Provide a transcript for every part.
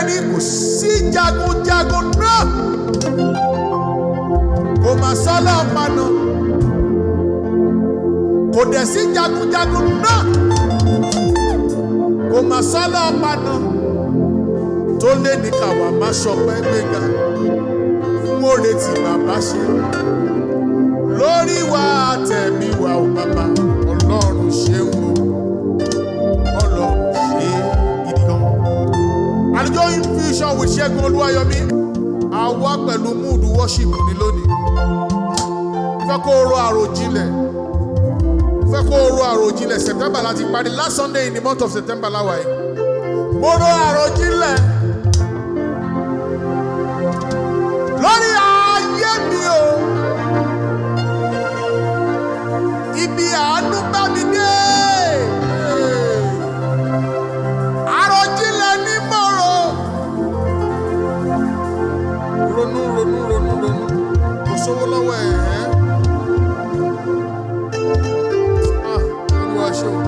ní kò sí jagunjagun náà kò mà sọ́lọ́ paná kò dẹ̀ sí jagunjagun náà kò mà sọ́lọ́ paná tó lé ní káwa má ṣọpẹ́ gbéga fún oore tí bàbá ṣe lórí wa àtẹ̀mí wa ò bàbá Ọlọ́run ṣeun o Ọlọ́run ṣe gidi gan. AlujoHymn fusion with Segun Oluwayomi àwa pẹ̀lú mood worship ní lónìí. Fẹ́ kó ro àròjinlẹ̀ September láti parí last Sunday in the month of September láwa yìí. Mo ro àròjinlẹ̀ lórí ayé mi o. Ibi àánú bá mi dé. Àròjinlẹ̀ ní mo rò. Ronú. Kò sówó lọ́wọ́ ẹ̀. Olúwa ṣe o.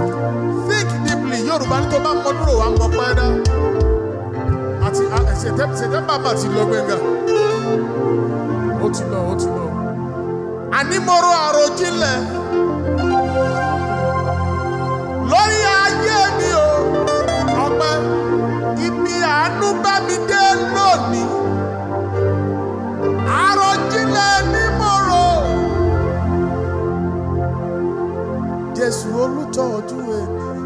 Think deeply. Yorùbá ní tó bá mọ dúró wa mọ pẹ́ẹ́dá. Àti September máa ti lọ gbẹ̀ngà. Ó ti lọ. Àní mo ro àròjinlẹ̀ lórí ayé mi o. Ọpẹ́ ibi àánú bá mi dé lónìí. Àròjinlẹ̀ ni mo rò. Jésù olùtọ́jú ènìyàn.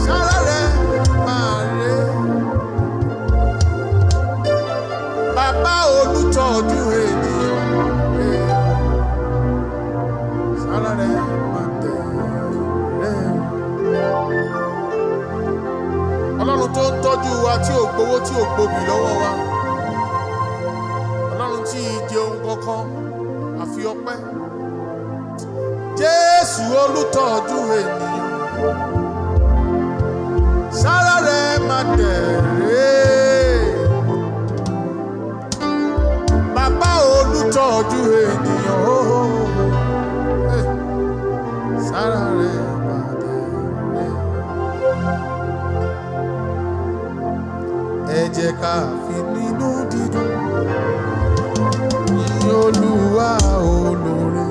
Sára rẹ̀ máa rè. Bàbá olùtọ́jú ènìyàn. Sára rẹ̀ máa tẹ̀ rẹ̀. Ọlọ́run tó ń tọ́jú wa tí ò gbowó tí ò gbòbì lọ́wọ́ wa. Ọlọ́run tí ì jẹun kankan àfi ọpẹ́. Jésù olùtọ́jú ènìyàn. Sára rẹ̀ máa tẹ̀ rẹ̀. Bàbá olùtọ́jú ènìyàn. Sára rẹ̀ máa tẹ̀ rẹ̀. Ẹ jẹ́ ká fi nínú dídùn yìn Olúwa olóore.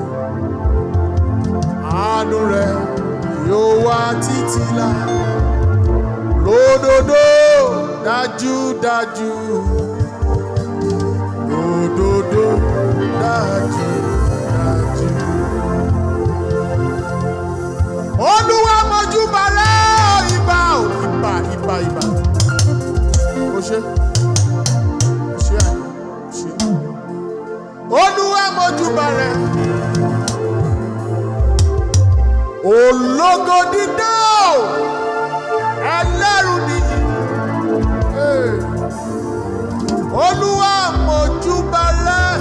Àánú rẹ̀ yóò wà títí láé. Lódodo dájúdájú. Lódodo dájúdájú. Olúwa mojúbà rẹ̀ ìbà. Ó ṣe àyè. Olúwa mojúbà rẹ̀. Ológo dídán ẹlẹ́rù nìyí. Olúwa mojúbà rẹ̀.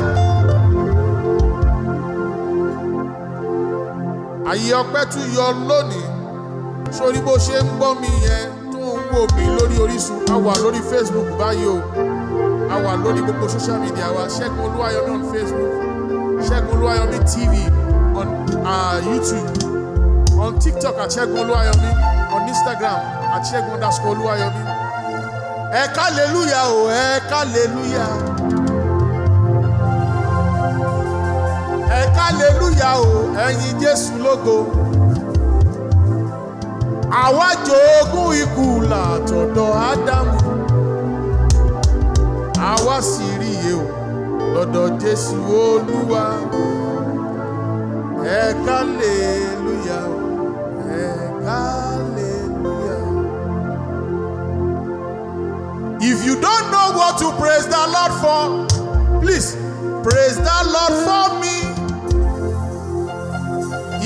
Àyè ọpẹ́ tún yọ lónìí. Sórí bó ṣe ń gbọ́ mi yẹn tó ń wò mí lórí Orísun. A wà lórí Facebook báyìí o. A wà lórí gbogbo social media wa. Segun Oluwayomi on Facebook. Segun Oluwayomi TV on YouTube. On TikTok at Segun Oluwayomi. On Instagram at Segun_Oluwayomi. Hallelujah o, hallelujah. Hallelujah o, ẹ̀yin Jésù lógo. Àwa jogún ikú látọ̀dọ̀ Ádámù. Àwa sì rí iye o lọ́dọ̀ Jésù Olúwa. Hallelujah o. Hallelujah. If you don't know what to praise the Lord for, please praise the Lord for me.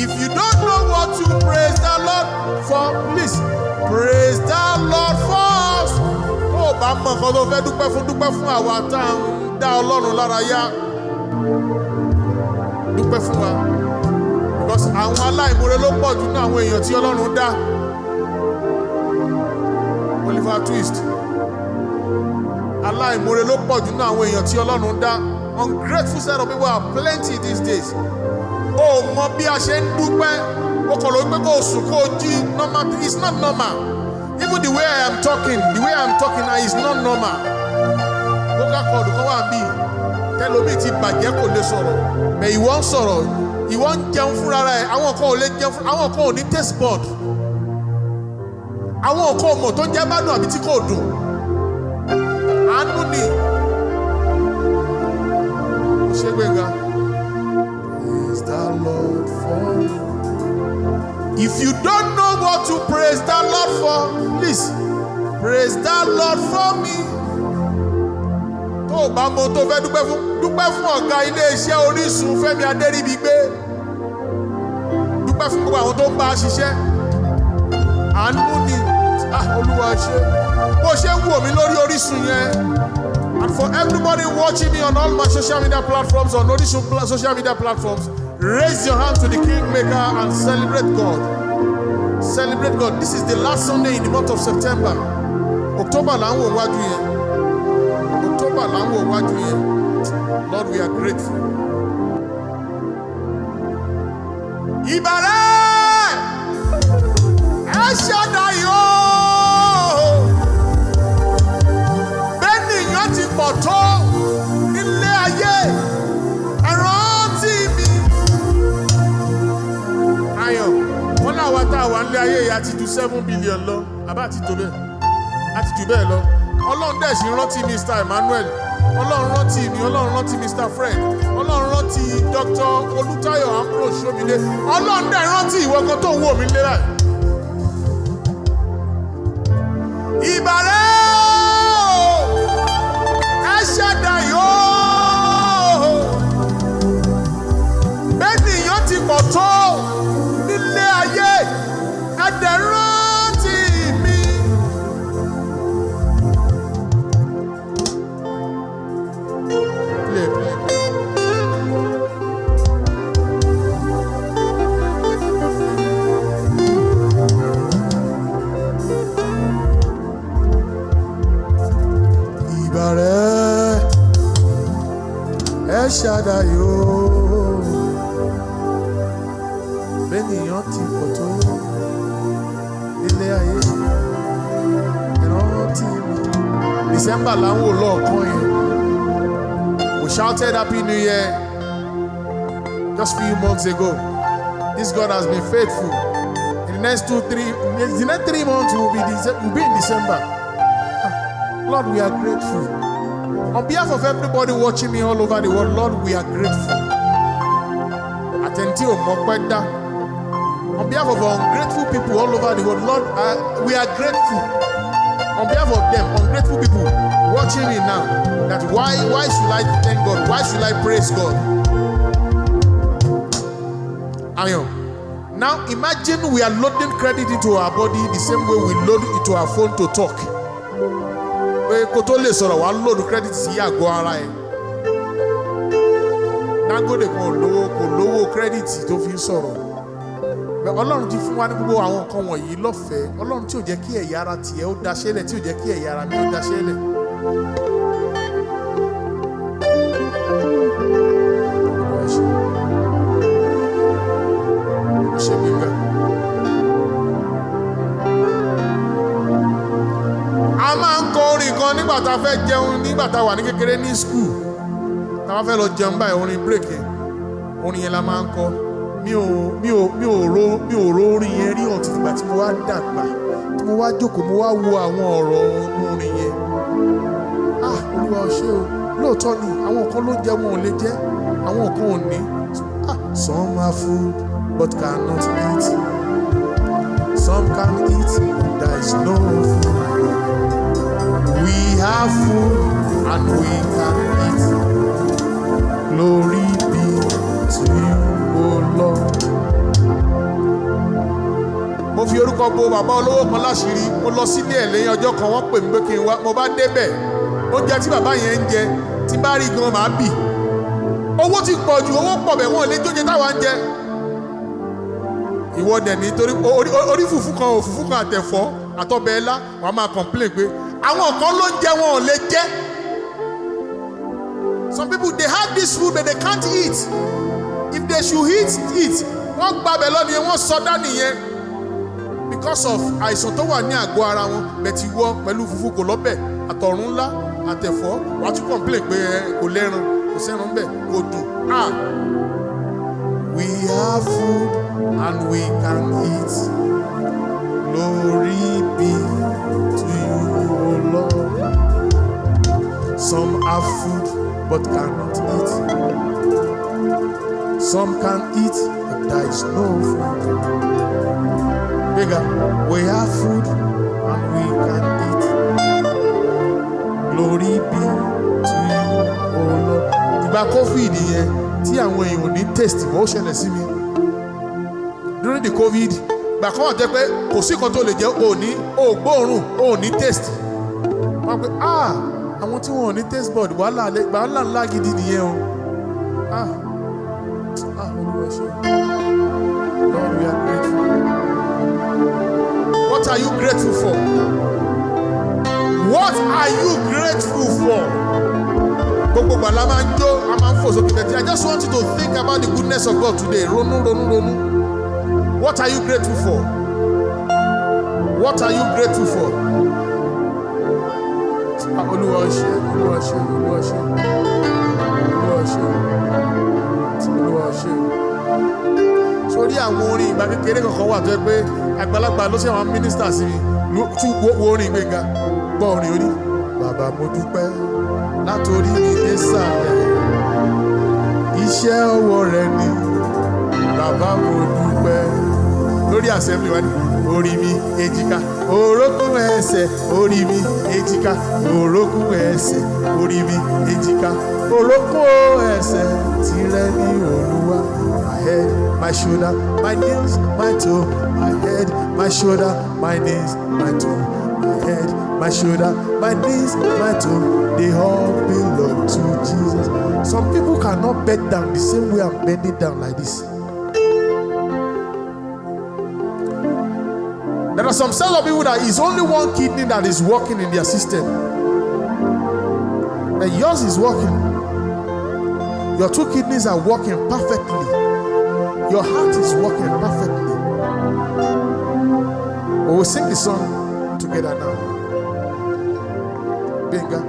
If you don't know what to praise the Lord for, please praise the Lord for us. Oh, bá mọ̀ nǹkan tó fẹ́ dúpẹ́ fún àwa tá à ń dá Ọlọ́run lára yá. Dúpẹ́ fún wa. Because àwọn aláìmoore ló pọ̀ jù nínú àwọn èèyàn tí Ọlọ́run dá. Oliver Twist. Aláìmoore ló pọ̀ jù nínú àwọn èèyàn tí Ọlọ́run dá. Ungrateful set of people are plenty these days. Ó mọ bí a ṣe ń dúpẹ́. Ó kọ̀ ló pé kó sùn kó jí. Normal, it's not normal. Even the way I am talking now is not normal. Vocal cord kan wà bí tẹ́lómi ti bàjẹ́ kò lè sọ̀rọ̀. But ìwọ ń sọ̀rọ̀, ìwọ ń jẹun fúnra rẹ̀, àwọn kan ò lè jẹun fúnra, àwọn kan ò ní taste bud. Àwọn kan ò mọ̀ tó ń jẹ́ bá dùn àbí tí kò dùn. Àánú ni. Ṣé gbẹ̀ngà? Praise the Lord for me. If you don't know what to praise the Lord for, please praise the Lord for me. Tó o bá mọ tó fẹ́ dúpẹ́ fún ọ̀gá ilé-iṣẹ́ Orísun Fẹ́mi Adéríbigbé. Dúpẹ́ fún gbogbo àwọn tó ń bá a ṣiṣẹ́. Àánú ni Olúwa ṣe. Bó ṣe ń wò mí lórí Orísun yẹn. And for everybody watching me on all my social media platforms, on Orísun social media platforms, raise your hand to the Kingmaker and celebrate God. Celebrate God. This is the last Sunday in the month of September. October là ń wò wájú yẹn. October là ń wò wájú yẹn. Lord, we are grateful. Ìbàrẹ̀ ẹ ṣàdáyọ̀. Bẹ́ẹ̀nìyàn ti pọ̀ tó nílé ayé. Ẹ rántí mi. Ayọ̀, wọ́n láwa tá a wà nílé ayé yìí a ti ju 7 billion lọ. Àbá àti tó bẹ́ẹ̀. A ti jù bẹ́ẹ̀ lọ. Ọlọ́run dẹ̀ sì rántí Mr. Emmanuel. Ọlọ́run rántí mi. Ọlọ́run rántí Mr. Fred. Ọlọ́run rántí Dr. Olutayo Ambrose Shomide. Ọlọ́run dẹ̀ rántí ìwọ kan tó ń wò mí lé báyìí. Ìbàrẹ̀ ẹ ṣàdáyọ̀. Bẹ́ẹ̀nìyàn ti pọ̀ tó nílé ayé. Ẹ dẹ̀ rántí mi. Play. Ìbàrẹ̀ ẹ ṣàdáyọ̀. Bẹ́ẹ̀nìyàn ti pọ̀ tó nílé ayé. Ẹ rántí mi. December là ń wò lọ́ọ̀kan yẹn. We shouted Happy New Year just a few months ago. This God has been faithful. In the next 3 months we'll be in December. Lord, we are grateful. On behalf of everybody watching me all over the world, Lord, we are grateful. Atenti o mọpẹ́ dá. On behalf of ungrateful people all over the world, Lord, we are grateful. On behalf of them, ungrateful people watching me now, that why should I thank God? Why should I praise God? Amen. Now imagine we are loading credit into our body the same way we load into our phone to talk. Kó tó lè sọ̀rọ̀ wá load credit sí àgọ́ ara ẹ̀. Dangote kò lówó credit tó fi ń sọ̀rọ̀. Ọlọ́run ti fún wa ní gbogbo àwọn nǹkan wọ̀nyí lọ́fẹ̀ẹ́. Ọlọ́run tí ò jẹ́ kí ẹ̀yà ara tiẹ̀ ó daṣẹ́lẹ̀, tí ò jẹ́ kí ẹ̀yà ara mi ó daṣẹ́lẹ̀. Ṣé gbígbà? A máa ń kọ orin kan nígbà tá a fẹ́ jẹun nígbà tá a wà ní kékeré ní school. Tá a bá fẹ́ lọ jẹun báyìí orin break yẹn. Orin yẹn la máa ń kọ. Mi ò ro orin yẹn rí ọ̀tí nígbà tí mo wá dàgbà. Tí mo wá jókòó mo wá wo àwọn ọ̀rọ̀ orin yẹn. Olúwa ṣé o. Lóòótọ́ ni àwọn kan ló jẹ wọn ò lè jẹ. Àwọn kan ò ní. Some have food but cannot eat. Some can eat, there is no food. We have food and we can eat. Glory be to you, O Lord. Mo fi orúkọ bo bàbá olówó kan láṣìírí. Mo lọ sílé ẹ̀ lẹ́yìn ọjọ́ kan, wọ́n pè mí pé kí n wá. Mo bá débẹ̀, oúnjẹ tí bàbá yẹn ń jẹ, tí bá rí gan màá bì. Owó ti pọ̀ jù, owó pọ̀ bẹ̀ wọ́n lè jóúnjẹ táwa ń jẹ. Ìwọ dẹ̀ nítorí orí fùfú kan àtẹ̀fọ́ àtọbẹ̀ ẹlá wàá máa complain pé àwọn kan ló ń jẹ wọn ò lè jẹ. Some people they have this food but they can't eat. If they should eat, wọ́n gbàbẹ̀ lọ nìyẹn, wọ́n sọdá nìyẹn. because of àìsàn tó wà ní àgọ́ ara wọn bẹ̀tì wọ pẹ̀lú fufu kò lọ́bẹ̀ àtọ̀run ńlá àtẹ̀fọ́ wàá tún complain pé kò lẹ́ran kò sẹ́ran bẹ́ẹ̀ kò dùn. We have food and we can eat. Glory be to you, O Lord. Some have food but cannot eat. Some can eat but there is no food. Bigger, we have food and we can eat. Glory be to you, O Lord. Ìgbà COVID yẹn tí àwọn èèyàn ní taste wọ́n ṣẹlẹ̀ sí mi. During the COVID, ìgbà kan wà jẹ́ pé kò sí kan tó lè jẹ́ òní ògbóòrùn òní taste. Wọ́n pe àwọn tí wọ́n ní taste bud wàhálà ńlá gidi nìyẹn o. Olúwa ṣe. Lord, we are grateful. What are you grateful for? What are you grateful for? Gbogbo gbala máa ń jó, a máa ń fò sókè tẹ̀tí. I just want you to think about the goodness of God today. Ronú. What are you grateful for? What are you grateful for? Olúwa ṣe. Sórí àwọn orin ìgbà kékeré kankan wà tó yẹ pé àgbàlagbà ló ṣe àwọn mínísítà sí mi tún wo orin Gbénga gbọ́ orin orí. Bàbá mo dúpẹ́ látòrí mi dé sàlẹ̀ iṣẹ́ ọwọ́ rẹ ni. Bàbá mo dúpẹ́ lórí assembly wa ni orí mi èjìká orókún ẹsẹ̀ orí mi èjìká orókún ẹsẹ̀ orí mi èjìká orókún ẹsẹ̀ tìrẹ ni Olúwa. My head, my shoulder, my knees, my toe. My head, my shoulder, my knees, my toe. My head, my shoulder, my knees, my toe. They all belong to Jesus. Some people cannot bend down the same way I'm bending down like this. There are some set of people that is only one kidney that is working in their system. And yours is working. Your two kidneys are working perfectly. Your heart is working perfectly. We will sing the song together now. Benga.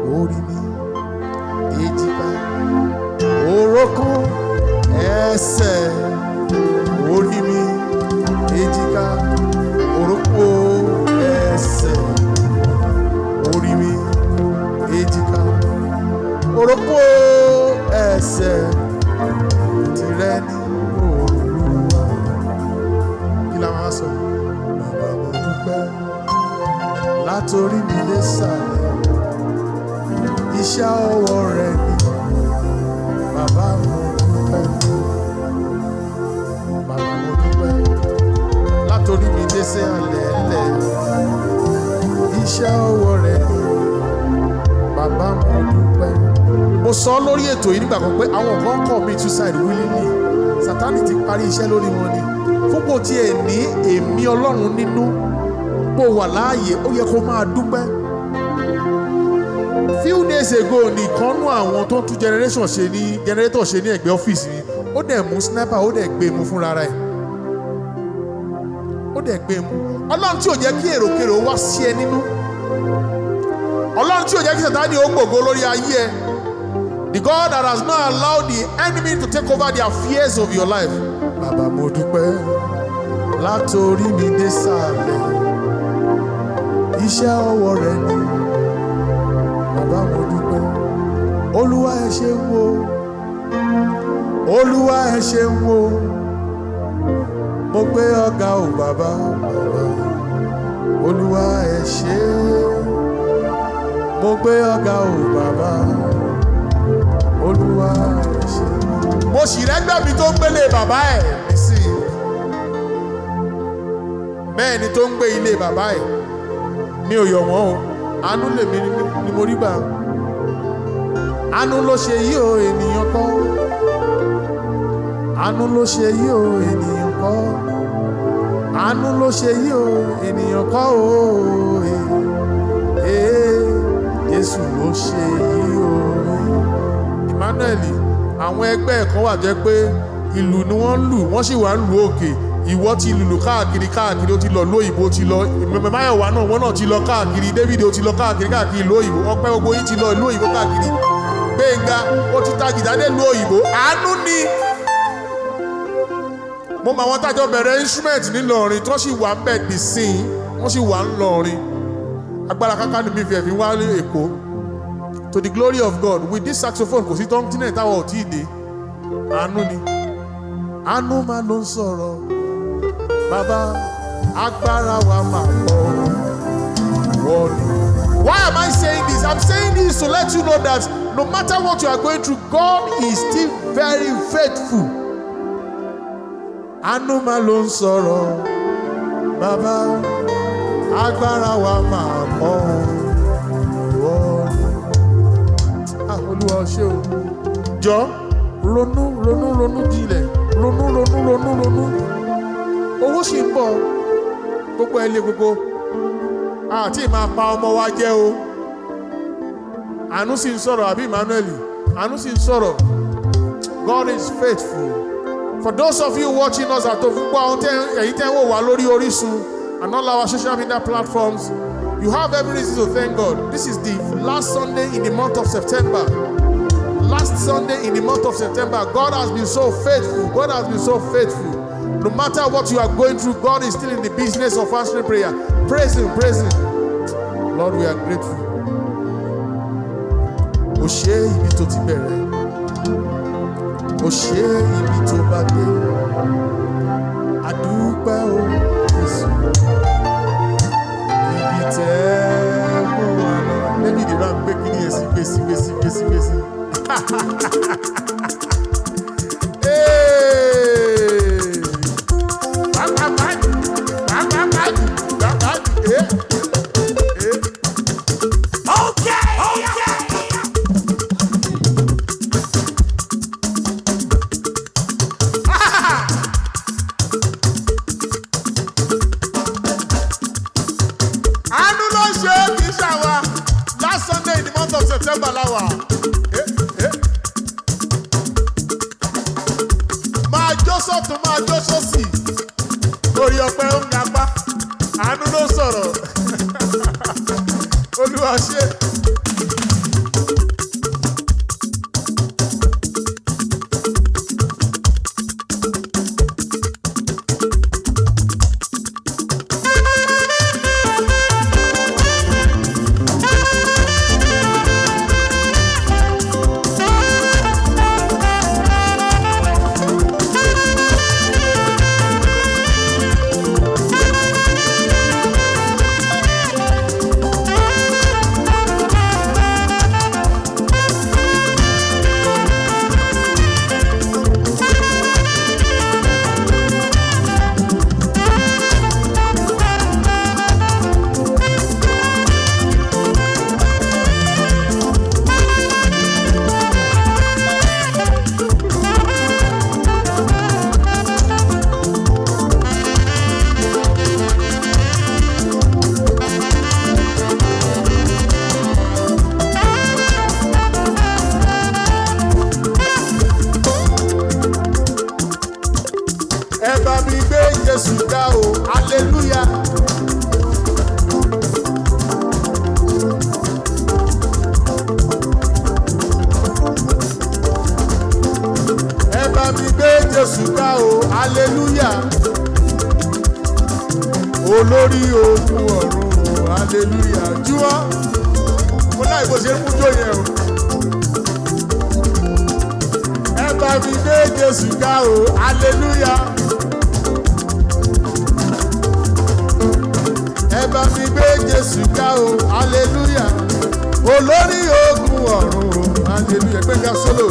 Orimi. Ejika. Oroko. Ese. Orimi. Ejika. Oroko. Ese. Orimi. Ejika. Oroko. Ese. Tireni. Bàbá mo dúpẹ́ látòrí mi dé sàlẹ̀ iṣẹ́ ọwọ́ rẹ ni. Bàbá mo dúpẹ́. Bàbá mo dúpẹ́ látòrí mi dé sàlẹ̀ lẹ̀ iṣẹ́ ọwọ́ rẹ ni. Bàbá mo dúpẹ́. Mo sọ lórí ètò yìí nígbà kan pé àwọn kan commit suicide willingly. Sátánì ti parí iṣẹ́ lórí wọn ni. Fúnpọ̀ tí ẹ ní èmi Ọlọ́run nínú bó wà láàyè ó yẹ kó máa dúpẹ́. Few days ago nìkan nú àwọn tó ń tún generator ṣe ní ẹgbẹ́ ọ́fíìsì mi ó dẹ̀ mú sniper ó dẹ̀ gbé mu fúnra rẹ̀. Ó dẹ̀ gbé mu. Ọlọ́run tí ò jẹ́ kí èròkèrò wá sí ẹ nínú. Ọlọ́run tí ò jẹ́ kí Sátánì ó gbògo lórí ayé ẹ. The God that has not allowed the enemy to take over the affairs of your life. Bàbá mo dúpẹ́ látòrí mi dé sàlẹ̀ iṣẹ́ ọwọ́ rẹ ni. Bàbá mo dúpẹ́. Olúwa ẹ ṣeun o. Olúwa ẹ ṣeun o. Mo gbé ọ̀gá o bàbá. Olúwa ẹ ṣé. Mo gbé ọ̀gá o bàbá. Olúwa ẹ ṣé. Mo sì rẹ́gbẹ́ mi tó ń gbélé bàbá ẹ̀ nísì. Bẹ́ẹ̀ ni tó ń gbé ilé bàbá ẹ̀. Mi ò yọ̀ wọ́n o. Àánú lèmi ni mo rí gbà. Àánú ló ṣe yí o ènìyàn kọ́. Àánú ló ṣe yí o ènìyàn kọ́. Àánú ló ṣe yí o ènìyàn kọ́ o. Jésù ló ṣe yí o. Emmanuel, àwọn ẹgbẹ́ ẹ̀kan wà jẹ́ pé ìlú ni wọ́n lù wọ́n sì wà ń lu òkè ìwọ ti lùlù káàkiri ó ti lọ lóyìnbó ti lọ Máyọ̀wá náà wọ́n náà ti lọ káàkiri David ó ti lọ káàkiri lóyìnbó Ọpẹ́ gbogbo yín ti lọ lóyìnbó káàkiri Gbénga ó ti ta gìtá dé lóyìnbó àánú ni. Mo mọ àwọn tájọ bẹ̀rẹ̀ instrument nílọrin tó sì wà ń bẹ̀ dì sí i wọ́n sì wà ń lọrin agbára kankan ní mi fi ẹ̀fín wá ní Èkó. To the glory of God with this saxophone kò sí tọ́ntínẹ̀ táwọn ò tí ì dé àánú ni. Àánú máa ló ń sọ̀rọ̀ bàbá agbára wa máa pọ̀ wọ́ọ̀lù. Why am I saying this? I'm saying this to let you know that no matter what you are going through, God is still very faithful. Àánú máa ló ń sọ̀rọ̀ bàbá agbára wa máa pọ̀ wọ́ọ̀lù. Olúwa ṣé o. Jọ ronú jinlẹ̀ ronú. Owó sì ń bọ̀ gbogbo ẹ̀ lé gbogbo àti máa pa ọmọ wa jẹ́ o. Àánú sì ń sọ̀rọ̀ àbí Emmanuel àánú sì ń sọ̀rọ̀. God is faithful. For those of you watching us at home, ẹ̀yin tẹ́ ń wò wá lórí Orísun and all our social media platforms, you have every reason to thank God. This is the last Sunday in the month of September. Last Sunday in the month of September, God has been so faithful. God has been so faithful. No matter what you are going through, God is still in the business of answering prayer. Praise Him, praise Him. Lord, we are grateful. O ṣé ibi tó ti bẹ̀rẹ̀. O ṣé ibi tó bá dé. A dúpẹ́ o, Jésù. Ibi tẹ́ mú wa lọ. Maybe the man gbé kí ni èsì gbèsè. Last Sunday in the month of September, sọ́tún máa jó sósì orí ọpẹ́ ń gapá àánú ló sọ̀rọ̀ Olúwa ṣe. Jésù ga o, hallelujah. Ẹ bá mi gbé Jésù ga o, hallelujah. Olórí ogun ọ̀run o, hallelujah. Júwọ́, mo láì bó ṣe mú jó yẹn o. Ẹ bá mi gbé Jésù ga o, hallelujah. Ẹ bá mi gbé Jésù ga o, hallelujah. Olórí ogun ọ̀run o, hallelujah. Gbéga sólò.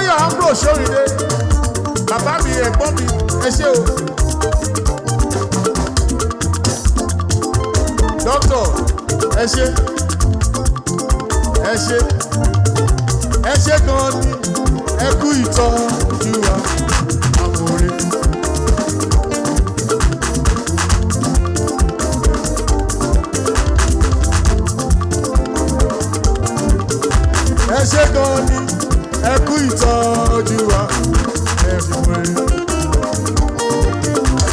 Adébáyọ̀ Ambro Ṣóyìndé bàbá mi ẹ̀gbọ́n mi ẹ ṣé o. Dókítà ẹ ṣé ẹ ṣé ẹ ṣé gan ni ẹ kú ìtọ́jú wa àmọ̀rẹ́. Ẹ ṣé gan ni ẹ kú ìtọ́jú wa everywhere.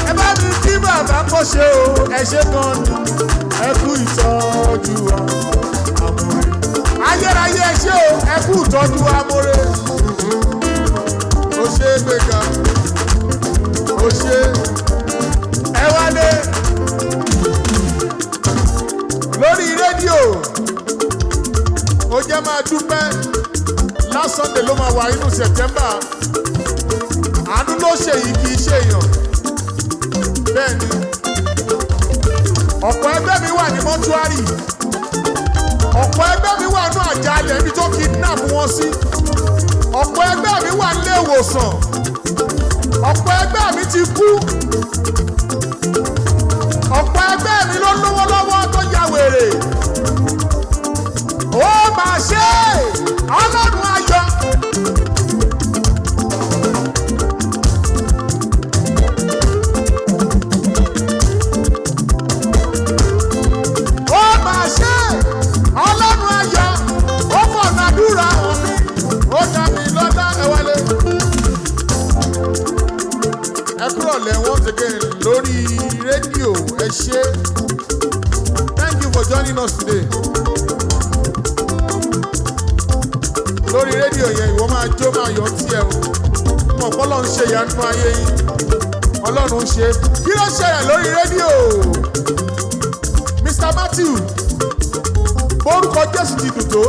Ẹ bá mi kí bàbá kó ṣe o ẹ ṣé gan ni ẹ kú ìtọ́jú wa àmọ̀rẹ́. Ayérayé ẹ ṣé o ẹ kú ìtọ́jú wa àmọ̀rẹ́. Ó ṣe é gbéga ó ṣe ẹ wálé lórí rédíò ó jẹ́ máa dúpẹ́ last Sunday ló máa wà nínú September àánú ló ṣe yìí kì í ṣe èèyàn bẹ́ẹ̀ ni ọ̀pọ̀ ẹgbẹ́ mi wà ní mọ́túárì ọ̀pọ̀ ẹgbẹ́ mi wà ní àjálẹ̀ ibi tó kidnap wọn sí ọ̀pọ̀ ẹgbẹ́ mi wà nílé ìwòsàn ọ̀pọ̀ ẹgbẹ́ mi ti kú ọ̀pọ̀ ẹgbẹ́ mi ló lówó lọ́wọ́ tó ya wèrè ó máa ṣe ọlọ́run ayọ̀. Ó máa ṣe ọlọ́run ayọ̀ ó fọ̀nà àdúrà mi ó dá mi lọ́lá ẹ wálé. Ẹ kúrọ̀lẹ́ once again lórí rédíò ẹ ṣé. Thank you for joining us today. Lórí rédíò yẹn ìwọ máa jó máa yọ̀ tiẹ̀ o. Mo mọ̀ pé Ọlọ́run ṣe ìyanu ayé yín. Ọlọ́run ṣe. Kí ló ṣẹlẹ̀ lórí rédíò? Mr. Matthew, orúkọ Jésù ti dùn tó.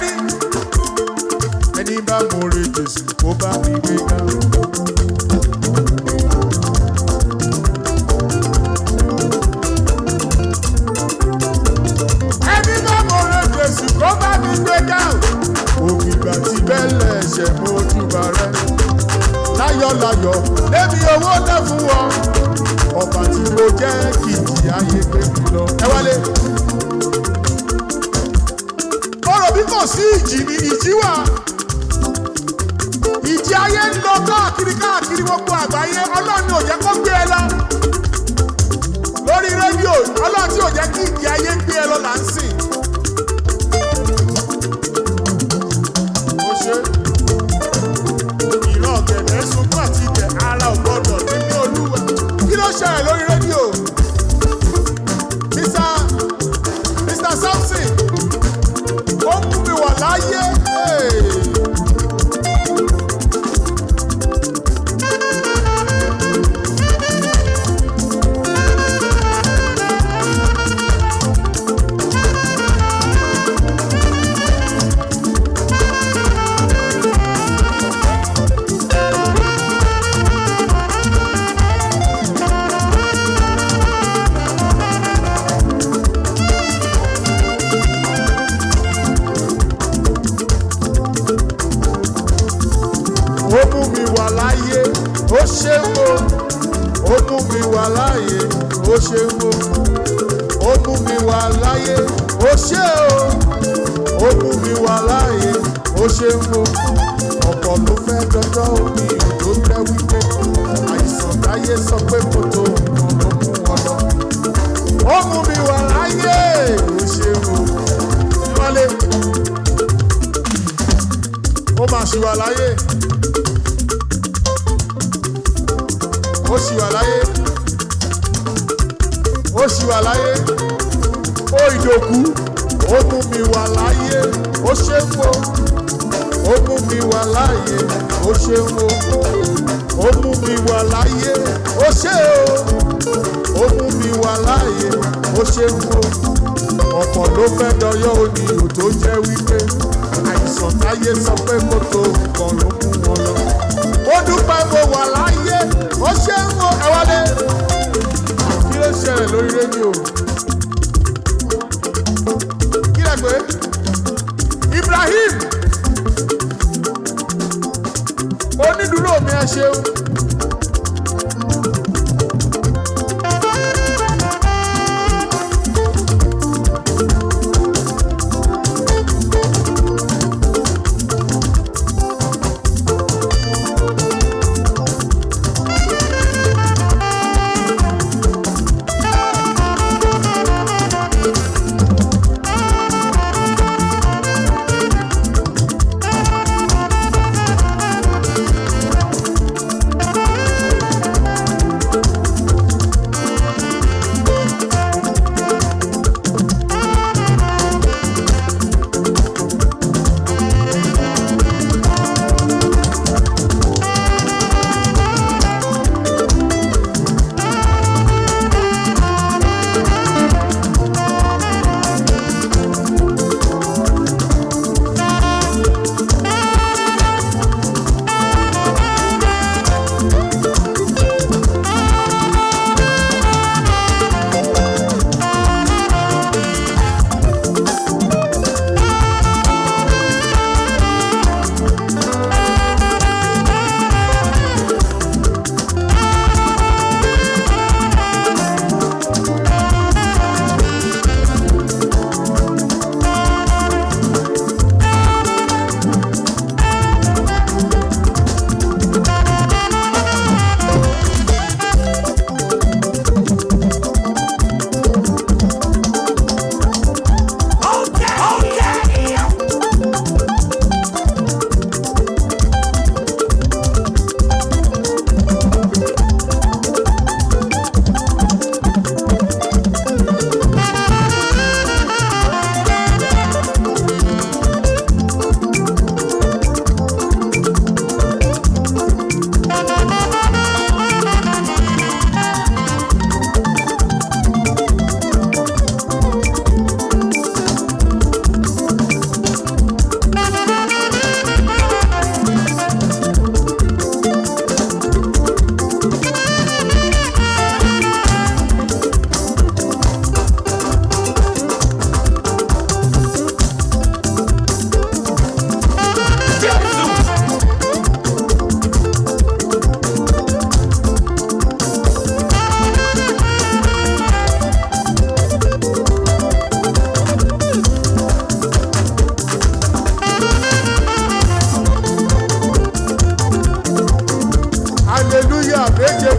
ni ẹni bá mọ̀re Jésù kó bá mi gbé ga. ẹni bá mọ̀re Jésù kó bá mi gbé ga. ògbìgbà tí bẹ́lẹ̀ ẹ̀ṣẹ̀ mojúbà rẹ̀ láyọ̀láyọ̀ lébi owó lẹ́ fún wọn ọba tí mo jẹ́ kìkì ayé gbé mi lọ. ẹ wálé. ọ̀rọ̀ bí kò sí ìjì ni ìjì wà. ìjì ayé ń lọ káàkiri gbogbo àgbáyé ọlọ́run ò jẹ́ kó gbé ẹ lọ. lórí rédíò ọlọ́run tí ò jẹ́ kí ìjì ayé gbé ẹ lọ là ń sìn. ó ṣe ìran ọ̀gẹ̀dẹ̀ sunkún àti ìjẹ̀ ara ò gbọ́dọ̀ nínú olúwa. kí ló ṣẹlẹ̀ lórí rédíò? Mr. Samson ó mú mi wà láyé. Ó mú mi wà láyé, ó ṣe wo. Ó mú mi wà láyé, ó ṣe wo. Ó mú mi wà láyé, ó ṣe o. Ó mú mi wà láyé, ó ṣe wo. Ọ̀pọ̀ ló fẹ́ dọ́jọ́ òní òjò jẹ́ wípé àìsàn táyé sọ pé kò tó nǹkan ló mú wọn lọ. Ó mú mi wà láyé, ó ṣe wo. Ìwálé, ó máa ṣì wà láyé. Ó ṣì wà láyé. Ó ṣì wà láyé. Ó ìdòkú. Ó mú mi wà láyé. Ó ṣe ń wo. Ó mú mi wà láyé. Ó ṣe ń wo. Ó mú mi wà láyé. Ó ṣe o. Ó mú mi wà láyé. Ó ṣe ń wo. Ọ̀pọ̀ ló fẹ́ dọyọ́ òní ò tó jẹ́ wípé àìsàn táyé sọ pé kó tó nǹkan ló mú wọn lọ. Ó dúpẹ́ mo wà láyé. Ó ṣe ń wo. Ẹ wálé. Kí ló ṣẹlẹ̀ lórí rédíò? Kí lẹ pé? Ibrahim onídùúró mi ẹ ṣeun.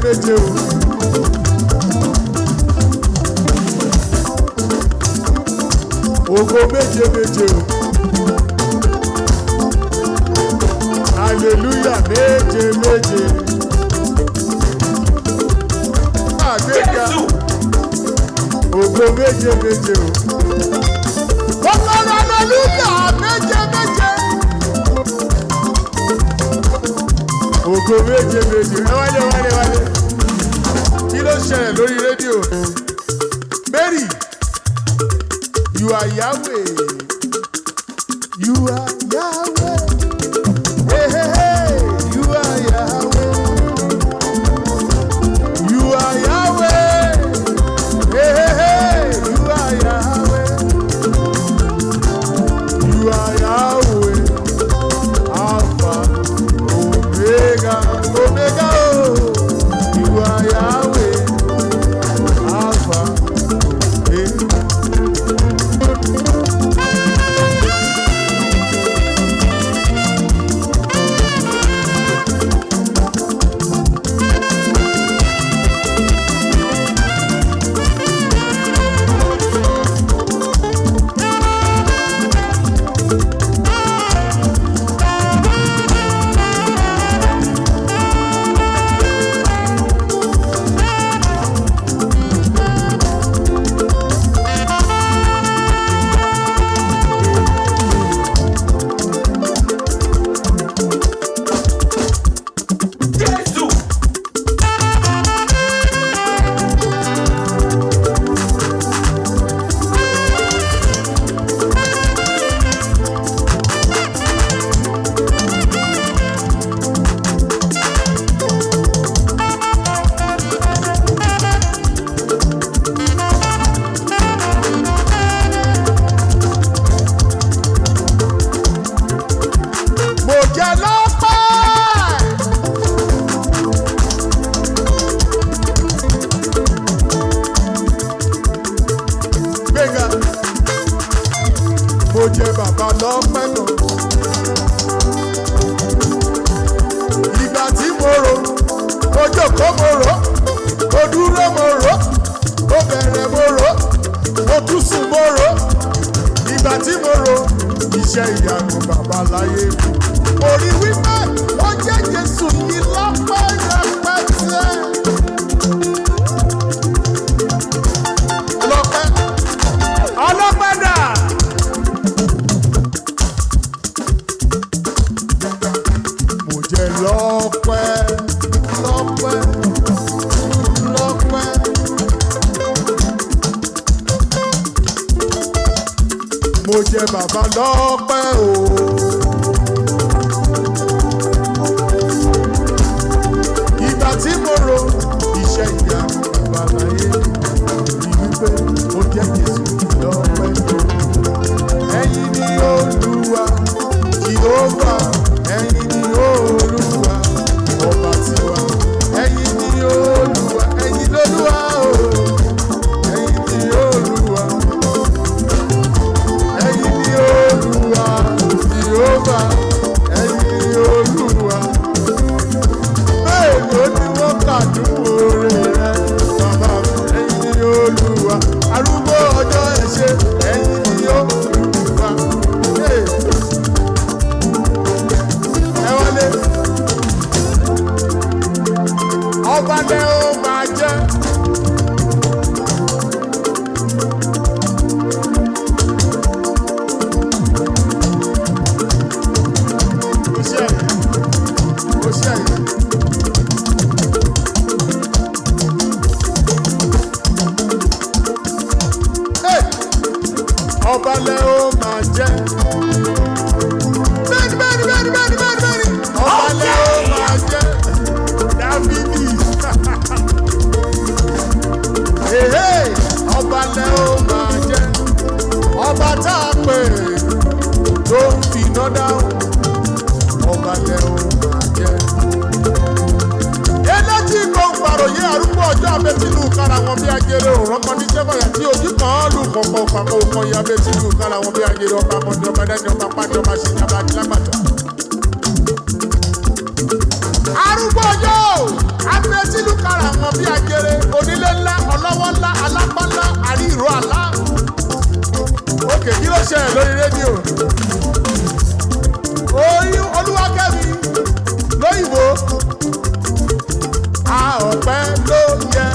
méje o. Ògo méje méje o. Hallelujah méje méje. Àgbéga. Ògo méje méje o. Ọlọ́run hallelujah méje méje. Ògo méje méje. Wálé. Kí ló ṣẹlẹ̀ lórí rédíò? Mary, you are Yahweh. You are Yahweh. Hey, you are Yahweh. You are Yahweh. Hey, you are Yahweh. You are Yahweh. Alpha, Omega, Omega. You are Yahweh. Alpha, Omega. Mo jẹ bàbá lọ́pẹ́ lọ. Ìgbà tí mo rò, mo jókòó mo rò, mo dúró mo rò, mo bẹ̀rẹ̀ mo rò, mo tún sùn mo rò. Ìgbà tí mo rò, iṣẹ́ ìyanu bàbá láyé mi. Mo rí wípé ó jẹ́ Jésù yìí lọ́pẹ́ rẹpẹtẹ. Lọ́pẹ́, ọlọ́pẹ́ dà. Lọ́pẹ́. Mo jẹ bàbá lọ́pẹ́ o. Ìgbà tí mo rò iṣẹ́ ìyá bàbá láyé rí wípé ó jẹ́ Jésù lọ́pẹ́. Ẹ̀yin ni Olúwa, Jèhófà, ẹ̀yin ni Olúwa, ọba tiwa. Ẹ̀yin ni Olúwa, ẹ̀yin lolúwa o. Ẹ̀yin ni Olúwa, ẹ̀yin ni Olúwa, Jèhófà, ẹ̀yin ni Olúwa. Bẹ́ẹ̀ ló ní wọ́n kàdúrà oore rẹ, bàbá mi. Ẹ̀yin ni Olúwa, arúgbó ọjọ́ ẹ̀ṣẹ̀, ẹ̀yin ni Olúwa. Ẹ wọlé. Ọba lẹ ó máa jẹ́. Ó ṣe yìí. Ọba lẹ ó máa jẹ́. Bẹ́ẹ̀ni. Ọba lẹ ó máa jẹ́. Dáfídì. Ọba lẹ ó máa jẹ́. Ọba tá a pè tó ń fi iná dáhùn. Ọba lẹ ó máa jẹ́. Eléjì kò ń paròyé arúgbó ọjọ́ abẹ́tìlú kára wọn bí ajere òrán kan ní sẹ́fọ̀yà tí ojú kan lù kọ̀ọ̀kan pàmò òkan ya abẹ́tìlú kára wọn bí ajere ọba mọ́ni ọba dẹ́ni ọba pàdé ọba ṣe ní abájí lágbàtà. Arúgbó ọjọ́ abẹ́tìlú kára ṣẹlẹ̀ lórí rédíò. Olúwakẹ́mi lóyìnbó. A ọpẹ́ ló yẹ.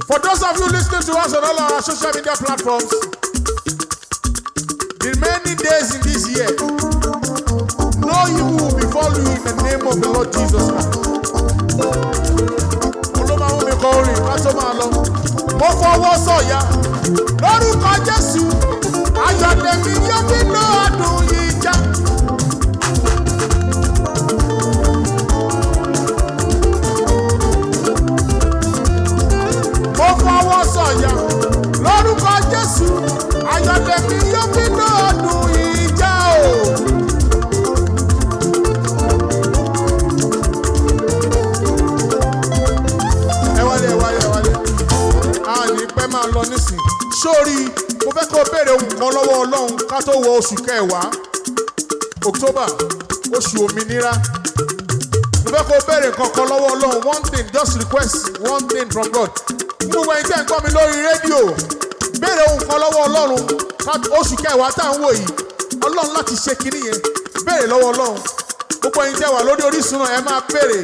For those of you listening to us on all our social media platforms, the remaining days in this year, no evil will befall you in the name of the Lord Jesus Christ. Mo fọwọ́ sọ̀yà lórúkọ Jésù, ayọ̀ tèmi yóò fi ná ọdún yìí já. Mo fọwọ́ sọ̀yà lórúkọ Jésù, ayọ̀ tèmi yóò fi ná ọdún yìí já o. Ẹ wálé. Àní pẹ́ máa lọ nísìn. Sórí, mo fẹ́ kó béèrè ohun kan lọ́wọ́ Ọlọ́run ká tó wọ oṣù kẹwàá, October, oṣù òmìnira. Mo fẹ́ kó béèrè kankan lọ́wọ́ Ọlọ́run, one thing, just request one thing from God. Mo wẹ̀ ní tẹ́ ń gbọ́ mi lórí rédíò. Béèrè ohun kan lọ́wọ́ Ọlọ́run oṣù kẹwàá tá à ń wò yìí. Ọlọ́run láti ṣe kinní yẹn. Béèrè lọ́wọ́ Ọlọ́run. Gbogbo ẹ̀yin tẹ́ wà lórí Orísun náà ẹ máa béèrè.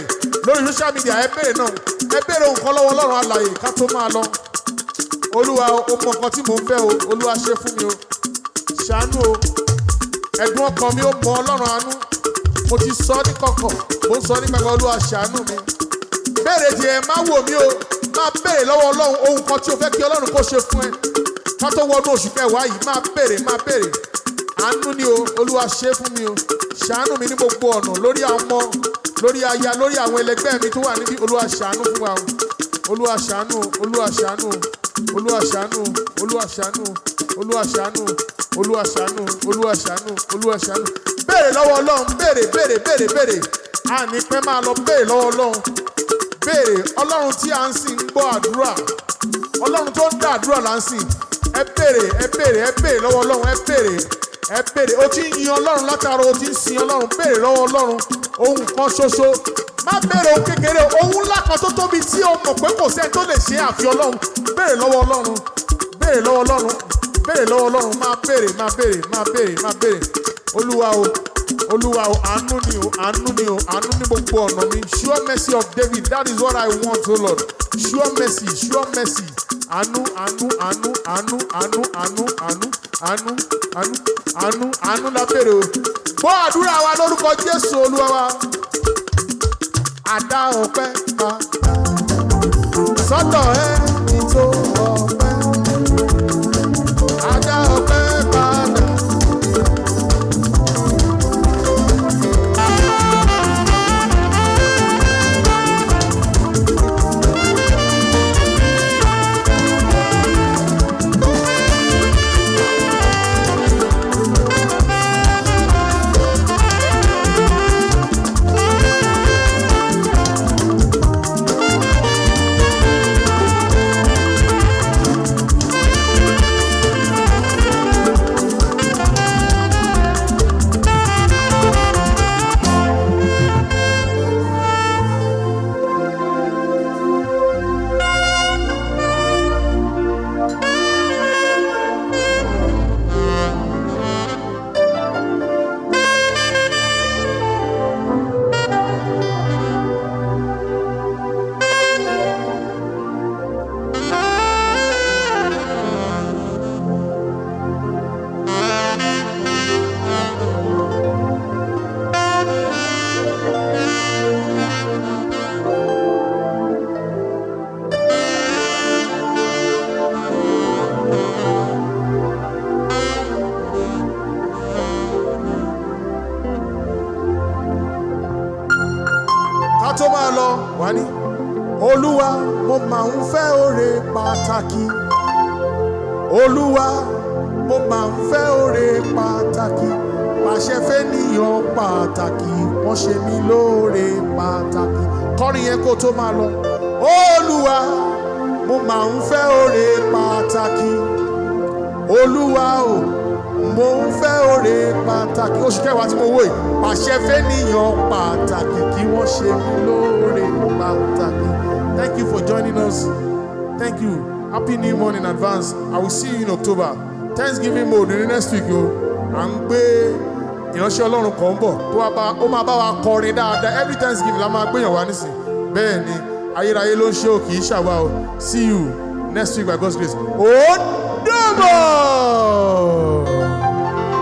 Lórí social media ẹ béèrè náà. Ẹ béèrè ohun kan lọ́wọ́ Ọlọ́run alààyè ká tó máa lọ. Olúwa o mọ nǹkan tí mò ń fẹ́ o, Olúwa ṣe fún mi o, ṣàánú o, ẹ̀dùn ọkàn mi ó mọ Ọlọ́run àánú, mo ti sọ ní kọ̀kọ̀, mo ń sọ ní gbàgbọ́, Olúwa ṣàánú mi. Béèrè tiẹ̀ má wò mí o, máa béèrè lọ́wọ́ Ọlọ́run ohun kan tí o fẹ́ kí Ọlọ́run kó ṣe fún ẹ. Ká tó wọnú oṣù kẹwàá yìí máa béèrè. Àánú ni o, Olúwa ṣe fún mi o, ṣàánú mi ní gbogbo ọ̀nà, lórí àwọn ọmọ, lórí aya, lórí àwọn ẹlẹgbẹ́ mi tó wà níbí, Olúwa ṣàánú fún wa o, Olúwa ṣàánú, Olúwa ṣàánú. Olúwa ṣàánú, Olúwa ṣàánú, Olúwa ṣàánú, Olúwa ṣàánú, Olúwa ṣàánú, Olúwa ṣàánú. Béèrè lọ́wọ́ Ọlọ́run, béèrè. Àní pẹ́ máa lọ béèrè lọ́wọ́ Ọlọ́run. Béèrè, Ọlọ́run tí a ń sìn ń gbọ́ àdúrà. Ọlọ́run tó ń dá àdúrà là ń sìn. Ẹ béèrè lọ́wọ́ Ọlọ́run, ẹ béèrè. O ti ń yin Ọlọ́run látara o ti ń sin Ọlọ́run. Béèrè lọ́wọ́ Ọlọ́run ohun kan ṣoṣo má béèrè ohun kékeré, ohun ńlá kan tó tóbi tí o mọ̀ pé kò sẹ́ni tó lè ṣe àfi Ọlọ́run. Béèrè lọ́wọ́ Ọlọ́run, béèrè lọ́wọ́ Ọlọ́run, béèrè lọ́wọ́ Ọlọ́run, máa béèrè, máa béèrè, máa béèrè, máa béèrè. Olúwa o, Olúwa o, àánú ni o, àánú ni o, àánú ní gbogbo ọ̀nà mi. Sure mercy of David, that is what I want, O Lord. Sure mercy, sure mercy. Àánú, àánú, àánú, àánú, àánú, àánú, àánú, àánú, àánú, àánú, àánú la béèrè o. Gbọ́ àdúrà wa lórúkọ Jésù Olúwa wa. Àdá ọpẹ́ padà sọ́dọ̀ ẹni tó ọpẹ́. Àdá ọpẹ́ padà. Tó máa lọ wá ní Olúwa mo máa ń fẹ́ oore pàtàkì. Olúwa mo máa ń fẹ́ oore pàtàkì. Pàṣẹ fẹ́nìyàn pàtàkì, wọ́n ṣe mí lóore pàtàkì. Kọrin yẹn kó tó máa lọ. Olúwa mo máa ń fẹ́ oore pàtàkì. Olúwa o, mo ń fẹ́ oore pàtàkì. Oṣù kẹwàá tí mo wò yìí, pàṣẹ fẹ́nìyàn pàtàkì kí wọ́n ṣe mí lóore pàtàkì. Thank you for joining us. Thank you. Happy New Month in advance. I will see you in October. Thanksgiving mode ní next week o. À ń gbé ìránṣẹ́ Ọlọ́run kan bọ̀ tó ó máa bá wa kọrin dáadáa. Every Thanksgiving la máa gbéyàn wá nísìn. Bẹ́ẹ̀ ni ayérayé ló ń ṣe o, kì í ṣàwa o. See you next week by God's grace. Ó dàbọ̀.